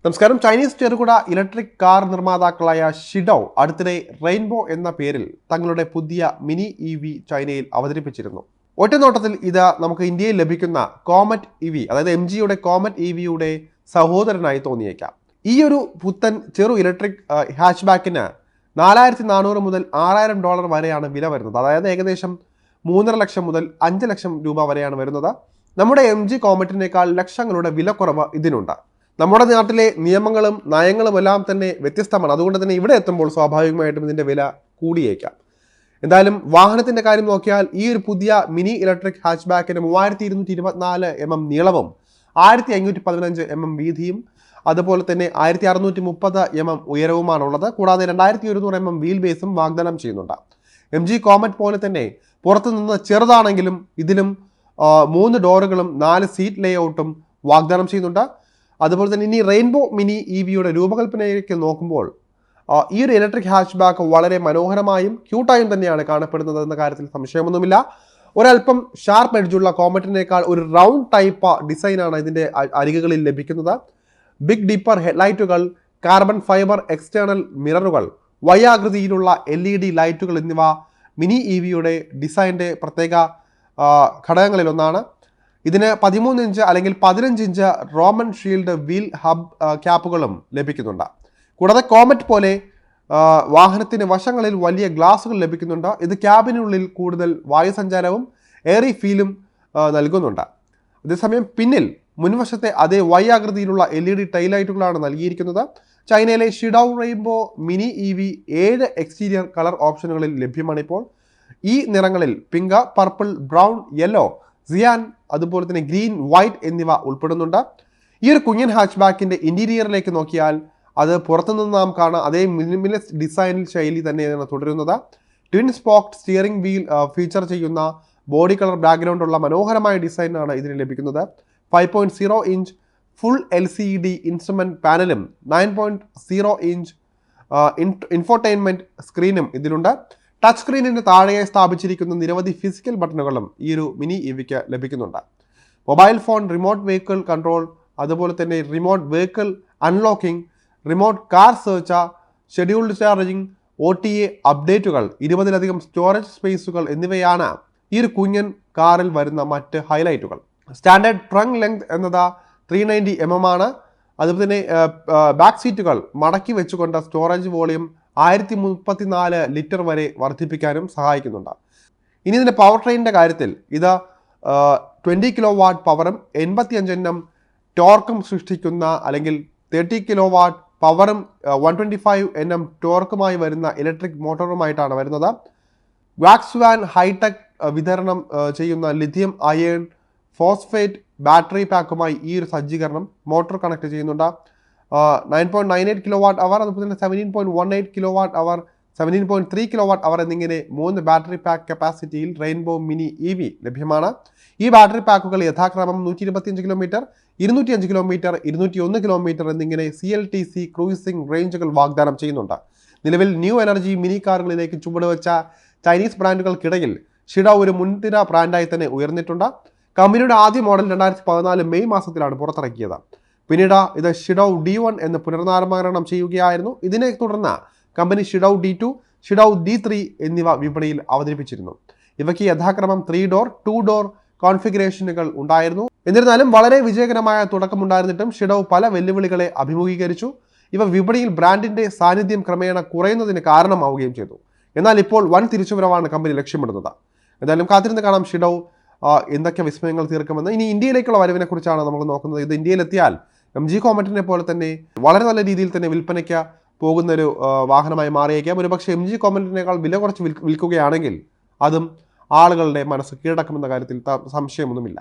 നമസ്കാരം. ചൈനീസ് ചെറുകിട electric car നിർമ്മാതാക്കളായ ഷിഡൌ അടുത്തിടെ റെയിൻബോ എന്ന പേരിൽ തങ്ങളുടെ പുതിയ മിനി ഇവി ചൈനയിൽ അവതരിപ്പിച്ചിരുന്നു. ഒറ്റനോട്ടത്തിൽ ഇത് നമുക്ക് ഇന്ത്യയിൽ ലഭിക്കുന്ന കോമറ്റ് ഇവി, അതായത് MGയുടെ കോമറ്റ് ഇവിയുടെ സഹോദരനായി തോന്നിയേക്കാം. ഈ ഒരു പുത്തൻ ചെറു ഇലക്ട്രിക് ഹാച്ച്ബാക്കിന് $4400 മുതൽ $6000 വരെയാണ് വില വരുന്നത്. അതായത് ഏകദേശം 3.5 ലക്ഷം മുതൽ 5 ലക്ഷം രൂപ വരെയാണ് വരുന്നത്. നമ്മുടെ MG കോമറ്റിനേക്കാൾ ലക്ഷങ്ങളുടെ വിലക്കുറവ് ഇതിനുണ്ട്. നമ്മുടെ നാട്ടിലെ നിയമങ്ങളും നയങ്ങളും എല്ലാം തന്നെ വ്യത്യസ്തമാണ്. അതുകൊണ്ട് തന്നെ ഇവിടെ എത്തുമ്പോൾ സ്വാഭാവികമായിട്ടും ഇതിൻ്റെ വില കൂടിയേക്കാം. എന്തായാലും വാഹനത്തിൻ്റെ കാര്യം നോക്കിയാൽ ഈ ഒരു പുതിയ മിനി ഇലക്ട്രിക് ഹാച്ച്ബാക്കിന് 3224 mm നീളവും 1515 mm വീതിയും അതുപോലെ തന്നെ 1630 mm ഉയരവുമാണുള്ളത്. കൂടാതെ 2100 mm വീൽ ബേസും വാഗ്ദാനം ചെയ്യുന്നുണ്ട്. MG കോമറ്റ് പോലെ തന്നെ പുറത്തുനിന്ന് ചെറുതാണെങ്കിലും ഇതിലും 3 ഡോറുകളും 4 സീറ്റ് ലേഔട്ടും വാഗ്ദാനം ചെയ്യുന്നുണ്ട്. അതുപോലെ തന്നെ ഇനി റെയിൻബോ മിനി ഇവിയുടെ രൂപകൽപ്പനയിലേക്ക് നോക്കുമ്പോൾ ഈ ഒരു ഇലക്ട്രിക് ഹാച്ച്ബാക്ക് വളരെ മനോഹരമായും ക്യൂട്ടായും തന്നെയാണ് കാണപ്പെടുന്നത് എന്ന കാര്യത്തിൽ സംശയമൊന്നുമില്ല. ഒരല്പം ഷാർപ്പ് എഡ്ജുള്ള കോമറ്റിനേക്കാൾ ഒരു റൗണ്ട് ടൈപ്പ് ഡിസൈനാണ് ഇതിൻ്റെ അരികുകളിൽ ലഭിക്കുന്നത്. ബിഗ് ഡിപ്പർ ഹെഡ്ലൈറ്റുകൾ, കാർബൺ ഫൈബർ എക്സ്റ്റേണൽ മിററുകൾ, വയാകൃതിയിലുള്ള LED ലൈറ്റുകൾ എന്നിവ മിനി ഇവിയുടെ ഡിസൈൻ്റെ പ്രത്യേക ഘടകങ്ങളിലൊന്നാണ്. ഇതിന് 13 ഇഞ്ച് അല്ലെങ്കിൽ 15 inch Roman shield wheel hub ക്യാപ്പുകളും ലഭിക്കുന്നുണ്ട്. കൂടാതെ കോമറ്റ് പോലെ വാഹനത്തിന് വശങ്ങളിൽ വലിയ ഗ്ലാസുകൾ ലഭിക്കുന്നുണ്ട്. ഇത് ക്യാബിനുള്ളിൽ കൂടുതൽ വായുസഞ്ചാരവും എയറി ഫീലും നൽകുന്നുണ്ട്. അതേസമയം പിന്നിൽ മുൻവശത്തെ അതേ ആകൃതിയിലുള്ള LED ടൈലൈറ്റുകളാണ് നൽകിയിരിക്കുന്നത്. ചൈനയിലെ ഷിഡൌ rainbow mini EV 7 exterior colour ഓപ്ഷനുകളിൽ ലഭ്യമാണിപ്പോൾ. ഈ നിറങ്ങളിൽ പിങ്ക്, പർപ്പിൾ, ബ്രൗൺ, യെല്ലോ, സിയാൻ, അതുപോലെ തന്നെ ഗ്രീൻ, വൈറ്റ് എന്നിവ ഉൾപ്പെടുന്നുണ്ട്. ഈ ഒരു കുഞ്ഞൻ ഹാച്ച്ബാക്കിൻ്റെ ഇൻറ്റീരിയറിലേക്ക് നോക്കിയാൽ അത് പുറത്തുനിന്ന് നാം കാണാൻ അതേ മിനിമലിസ്റ്റ് ഡിസൈനിൽ ശൈലി തന്നെയാണ് തുടരുന്നത്. Twin spoked steering wheel feature ചെയ്യുന്ന ബോഡി കളർ ബാക്ക്ഗ്രൗണ്ടുള്ള മനോഹരമായ ഡിസൈനാണ് ഇതിന് ലഭിക്കുന്നത്. 5.0 ഇഞ്ച് ഫുൾ LCD ഇൻസ്ട്രുമെൻറ്റ് പാനലും 9.0 ഇഞ്ച് ഇൻഫോർടൈൻമെൻറ്റ് സ്ക്രീനും ഇതിലുണ്ട്. ടച്ച് സ്ക്രീനിന് താഴെയായി സ്ഥാപിച്ചിരിക്കുന്ന നിരവധി ഫിസിക്കൽ ബട്ടണുകളും ഈ ഒരു മിനി ഇവിക്ക് ലഭിക്കുന്നുണ്ട്. Mobile phone remote vehicle control, അതുപോലെ തന്നെ remote vehicle unlocking, remote car search, scheduled charging, OTA അപ്ഡേറ്റുകൾ, 20ലധികം സ്റ്റോറേജ് സ്പേസുകൾ എന്നിവയാണ് ഈ ഒരു കുഞ്ഞൻ കാറിൽ വരുന്ന മറ്റ് ഹൈലൈറ്റുകൾ. സ്റ്റാൻഡേർഡ് ട്രങ്ക് ലെങ്ത് എന്നത് 390 mm ആണ്. അതുപോലെ തന്നെ ബാക്ക് സീറ്റുകൾ മടക്കി വെച്ചുകൊണ്ട് സ്റ്റോറേജ് വോളിയം 1034 ലിറ്റർ വരെ വർദ്ധിപ്പിക്കാനും സഹായിക്കുന്നുണ്ട്. ഇനി ഇതിൻ്റെ പവർ ട്രെയിനിൻ്റെ കാര്യത്തിൽ ഇത് 20 kW പവറും 85 Nm ടോർക്കും സൃഷ്ടിക്കുന്ന അല്ലെങ്കിൽ 30 kW പവറും 125 Nm ടോർക്കുമായി വരുന്ന ഇലക്ട്രിക് മോട്ടോറുമായിട്ടാണ് വരുന്നത്. വാക്സ്വാൻ ഹൈടെക് വിതരണം ചെയ്യുന്ന ലിഥിയം അയേൺ ഫോസ്ഫേറ്റ് ബാറ്ററി പാക്കുമായി ഈ ഒരു സജ്ജീകരണം മോട്ടോർ കണക്ട് ചെയ്യുന്നുണ്ട്. 9.98 kW അതുപോലെ തന്നെ 17.18 kW 17.3 kW എന്നിങ്ങനെ 3 battery pack കപ്പാസിറ്റിയിൽ rainbow mini EV ലഭ്യമാണ്. ഈ ബാറ്ററി പാക്കുകൾ യഥാക്രമം 125 km, 205 km, 201 km എന്നിങ്ങനെ CLTC ക്രൂയിസിംഗ് റേഞ്ചുകൾ വാഗ്ദാനം ചെയ്യുന്നുണ്ട്. നിലവിൽ ന്യൂ എനർജി മിനി കാറുകളിലേക്ക് ചുവടുവെച്ച ചൈനീസ് ബ്രാൻഡുകൾക്കിടയിൽ ഷിഡൌ ഒരു മുൻനിര ബ്രാൻഡായി തന്നെ ഉയർന്നിട്ടുണ്ട്. കമ്പനിയുടെ ആദ്യ മോഡൽ 2014 മെയ് മാസത്തിലാണ് പുറത്തിറക്കിയത്. പിന്നീട് ഇത് ഷിഡൌ D1 എന്ന് പുനർനാമകരണം ചെയ്യുകയായിരുന്നു. ഇതിനെ തുടർന്ന് കമ്പനി ഷിഡൌ D2, ഷിഡൌ D3 എന്നിവ വിപണിയിൽ അവതരിപ്പിച്ചിരുന്നു. ഇവയ്ക്ക് യഥാക്രമം 3 ഡോർ, 2 ഡോർ കോൺഫിഗറേഷനുകൾ ഉണ്ടായിരുന്നു. എന്നിരുന്നാലും വളരെ വിജയകരമായ തുടക്കമുണ്ടായിരുന്നിട്ടും ഷിഡൌ പല വെല്ലുവിളികളെ അഭിമുഖീകരിച്ചു. ഇവ വിപണിയിൽ ബ്രാൻഡിൻ്റെ സാന്നിധ്യം ക്രമേണ കുറയുന്നതിന് കാരണമാവുകയും ചെയ്തു. എന്നാൽ ഇപ്പോൾ വൻ തിരിച്ചുവരവാണ് കമ്പനി ലക്ഷ്യമിടുന്നത്. എന്തായാലും കാത്തിരുന്ന് കാണാം ഷിഡൌ എന്തൊക്കെ വിസ്മയങ്ങൾ തീർക്കുമെന്ന്. ഇനി ഇന്ത്യയിലേക്കുള്ള വരവിനെ കുറിച്ചാണ് നമ്മൾ നോക്കുന്നത്. ഇത് ഇന്ത്യയിലെത്തിയാൽ MG കോമറ്റിനെ പോലെ തന്നെ വളരെ നല്ല രീതിയിൽ തന്നെ വിൽപ്പനയ്ക്ക് പോകുന്നൊരു വാഹനമായി മാറിയേക്കാം. ഒരുപക്ഷെ MG കോമറ്റിനേക്കാൾ വില കുറച്ച് വിൽക്കുകയാണെങ്കിൽ അതും ആളുകളുടെ മനസ്സ് കീഴടക്കുമെന്ന കാര്യത്തിൽ സംശയമൊന്നുമില്ല.